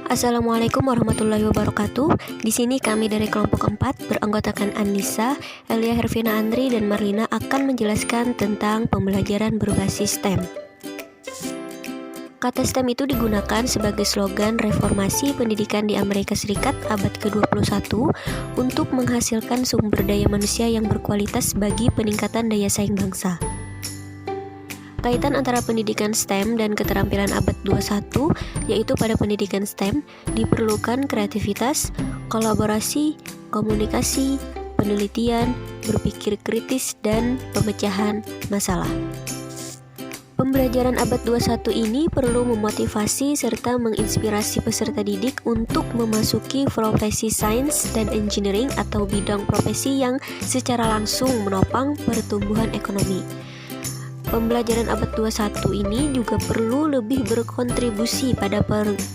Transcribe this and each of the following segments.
Assalamualaikum warahmatullahi wabarakatuh. Di sini kami dari kelompok 4 beranggotakan Anissa, Elia Hervina Andri, dan Marlina akan menjelaskan tentang pembelajaran berbasis STEM. Kata STEM itu digunakan sebagai slogan reformasi pendidikan di Amerika Serikat abad ke-21 untuk menghasilkan sumber daya manusia yang berkualitas bagi peningkatan daya saing bangsa. Kaitan antara pendidikan STEM dan keterampilan abad 21, yaitu pada pendidikan STEM diperlukan kreativitas, kolaborasi, komunikasi, penelitian, berpikir kritis, dan pemecahan masalah. Pembelajaran abad 21 ini perlu memotivasi serta menginspirasi peserta didik untuk memasuki profesi sains dan engineering atau bidang profesi yang secara langsung menopang pertumbuhan ekonomi. Pembelajaran abad 21 ini juga perlu lebih berkontribusi pada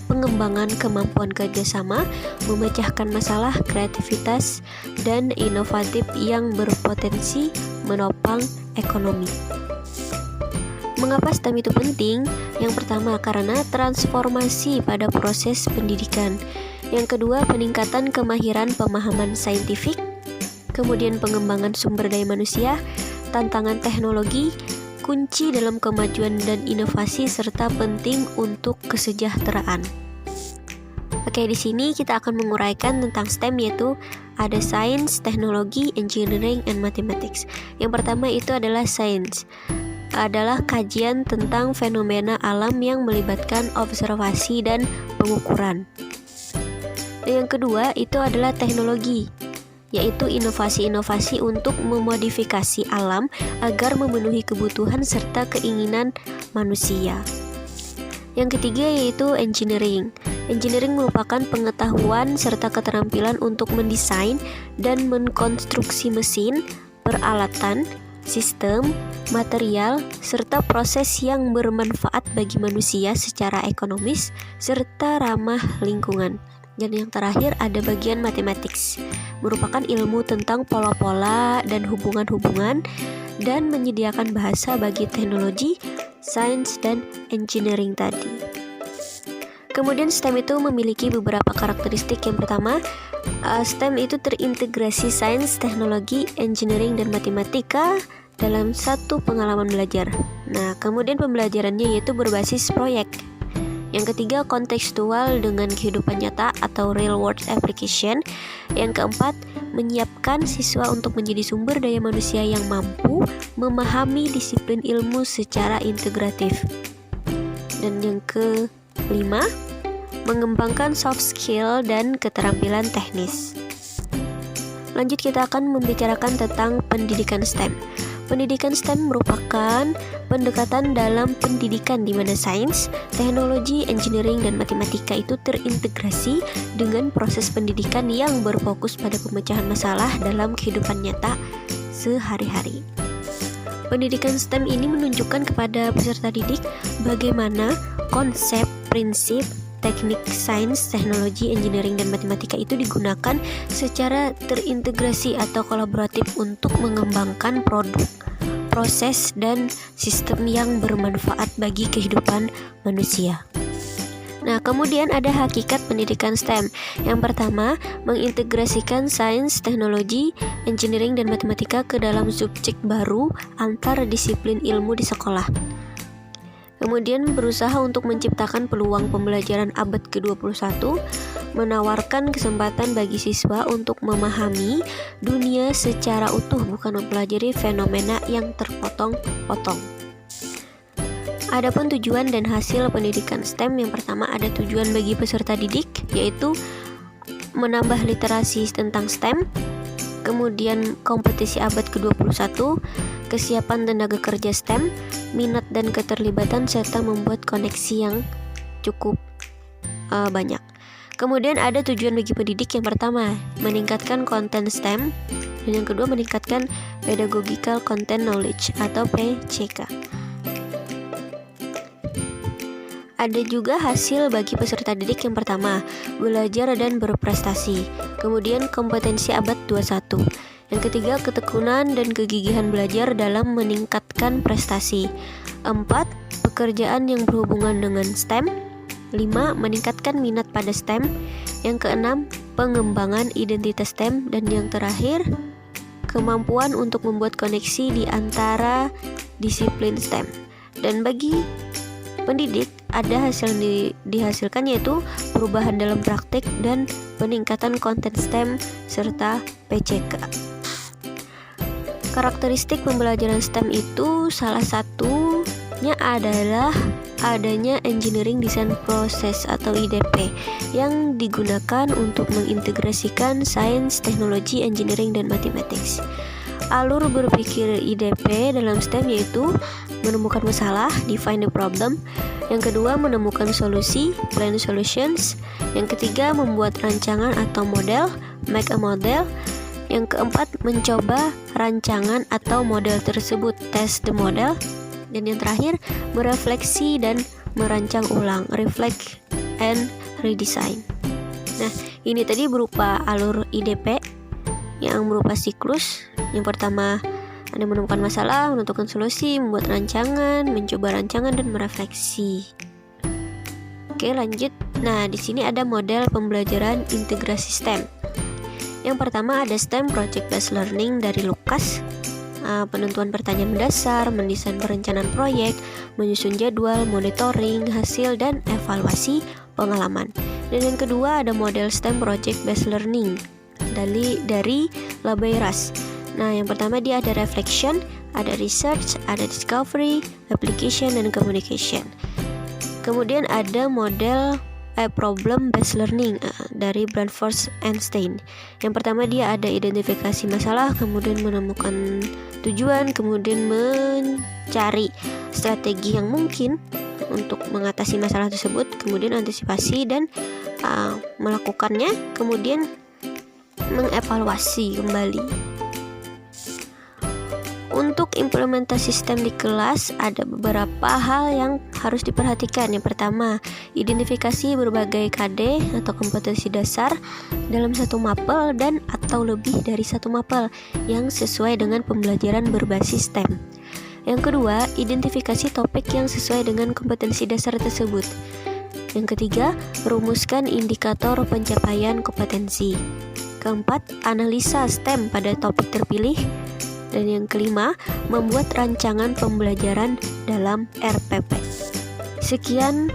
pengembangan kemampuan kerjasama, memecahkan masalah, kreativitas, dan inovatif yang berpotensi menopang ekonomi. Mengapa STEM itu penting? Yang pertama, karena transformasi pada proses pendidikan. Yang kedua, peningkatan kemahiran pemahaman saintifik. Kemudian pengembangan sumber daya manusia, tantangan teknologi, kunci dalam kemajuan dan inovasi, serta penting untuk kesejahteraan. Oke, di sini kita akan menguraikan tentang STEM, yaitu ada Science, Teknologi, Engineering, and Mathematics. Yang pertama itu adalah Science, adalah kajian tentang fenomena alam yang melibatkan observasi dan pengukuran. Yang kedua itu adalah Teknologi, yaitu inovasi-inovasi untuk memodifikasi alam agar memenuhi kebutuhan serta keinginan manusia. Yang ketiga yaitu engineering. Engineering merupakan pengetahuan serta keterampilan untuk mendesain dan mengkonstruksi mesin, peralatan, sistem, material, serta proses yang bermanfaat bagi manusia secara ekonomis serta ramah lingkungan. Dan yang terakhir ada bagian mathematics, merupakan ilmu tentang pola-pola dan hubungan-hubungan dan menyediakan bahasa bagi teknologi, sains, dan engineering tadi. Kemudian STEM itu memiliki beberapa karakteristik. Yang pertama, STEM itu terintegrasi sains, teknologi, engineering, dan matematika dalam satu pengalaman belajar. Nah, kemudian pembelajarannya yaitu berbasis proyek. Yang ketiga, kontekstual dengan kehidupan nyata atau real world application. Yang keempat, menyiapkan siswa untuk menjadi sumber daya manusia yang mampu memahami disiplin ilmu secara integratif. Dan yang kelima, mengembangkan soft skill dan keterampilan teknis. Lanjut, kita akan membicarakan tentang pendidikan STEM. Pendidikan STEM merupakan pendekatan dalam pendidikan di mana sains, teknologi, engineering, dan matematika itu terintegrasi dengan proses pendidikan yang berfokus pada pemecahan masalah dalam kehidupan nyata sehari-hari. Pendidikan STEM ini menunjukkan kepada peserta didik bagaimana konsep, prinsip, teknik sains, teknologi, engineering, dan matematika itu digunakan secara terintegrasi atau kolaboratif untuk mengembangkan produk, proses, dan sistem yang bermanfaat bagi kehidupan manusia. Nah, kemudian ada hakikat pendidikan STEM. Yang pertama, mengintegrasikan sains, teknologi, engineering, dan matematika ke dalam subjek baru antar disiplin ilmu di sekolah. Kemudian berusaha untuk menciptakan peluang pembelajaran abad ke-21, menawarkan kesempatan bagi siswa untuk memahami dunia secara utuh, bukan mempelajari fenomena yang terpotong-potong. Adapun tujuan dan hasil pendidikan STEM, yang pertama ada tujuan bagi peserta didik, yaitu menambah literasi tentang STEM, kemudian kompetisi abad ke-21, kesiapan tenaga kerja STEM, minat dan keterlibatan, serta membuat koneksi yang cukup banyak. Kemudian ada tujuan bagi pendidik. Yang pertama, meningkatkan konten STEM, dan yang kedua meningkatkan pedagogical content knowledge atau PCK. Ada juga hasil bagi peserta didik. Yang pertama, belajar dan berprestasi. Kemudian kompetensi abad 21. Yang ketiga, ketekunan dan kegigihan belajar dalam meningkatkan prestasi. 4. Pekerjaan yang berhubungan dengan STEM. 5. Meningkatkan minat pada STEM. Yang keenam, pengembangan identitas STEM. Dan yang terakhir, kemampuan untuk membuat koneksi di antara disiplin STEM. Dan bagi pendidik, ada hasil yang dihasilkan yaitu perubahan dalam praktik dan peningkatan konten STEM serta PCK. Karakteristik pembelajaran STEM itu salah satunya adalah adanya Engineering Design Process atau IDP yang digunakan untuk mengintegrasikan sains, teknologi, engineering, dan mathematics. Alur berpikir IDP dalam STEM yaitu menemukan masalah, define the problem. Yang kedua, menemukan solusi, plan solutions. Yang ketiga, membuat rancangan atau model, make a model. Yang keempat, mencoba rancangan atau model tersebut, test the model. Dan yang terakhir, merefleksi dan merancang ulang, reflect and redesign. Nah, ini tadi berupa alur IDP yang berupa siklus. Yang pertama, ada menemukan masalah, menentukan solusi, membuat rancangan, mencoba rancangan, dan merefleksi. Oke, lanjut. Nah, di sini ada model pembelajaran integrasi STEM. Yang pertama ada STEM Project Based Learning dari Lukas. Penentuan pertanyaan mendasar, mendesain perencanaan proyek, menyusun jadwal, monitoring hasil, dan evaluasi pengalaman. Dan yang kedua ada model STEM Project Based Learning dari Labeiras. Nah, yang pertama dia ada reflection, ada research, ada discovery, application, dan communication. Kemudian ada model problem based learning dari Bradford Einstein. Yang pertama dia ada identifikasi masalah, kemudian menemukan tujuan, kemudian mencari strategi yang mungkin untuk mengatasi masalah tersebut, kemudian antisipasi dan melakukannya, kemudian mengevaluasi kembali. Untuk implementasi STEM di kelas ada beberapa hal yang harus diperhatikan. Yang pertama, identifikasi berbagai KD atau kompetensi dasar dalam satu mapel dan atau lebih dari satu mapel yang sesuai dengan pembelajaran berbasis STEM. Yang kedua, identifikasi topik yang sesuai dengan kompetensi dasar tersebut. Yang ketiga, rumuskan indikator pencapaian kompetensi. Keempat, analisa STEM pada topik terpilih. Dan yang kelima, membuat rancangan pembelajaran dalam RPP. Sekian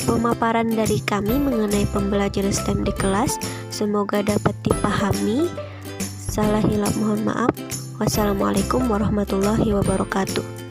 pemaparan dari kami mengenai pembelajaran STEM di kelas. Semoga dapat dipahami. Salah hilap mohon maaf. Wassalamualaikum warahmatullahi wabarakatuh.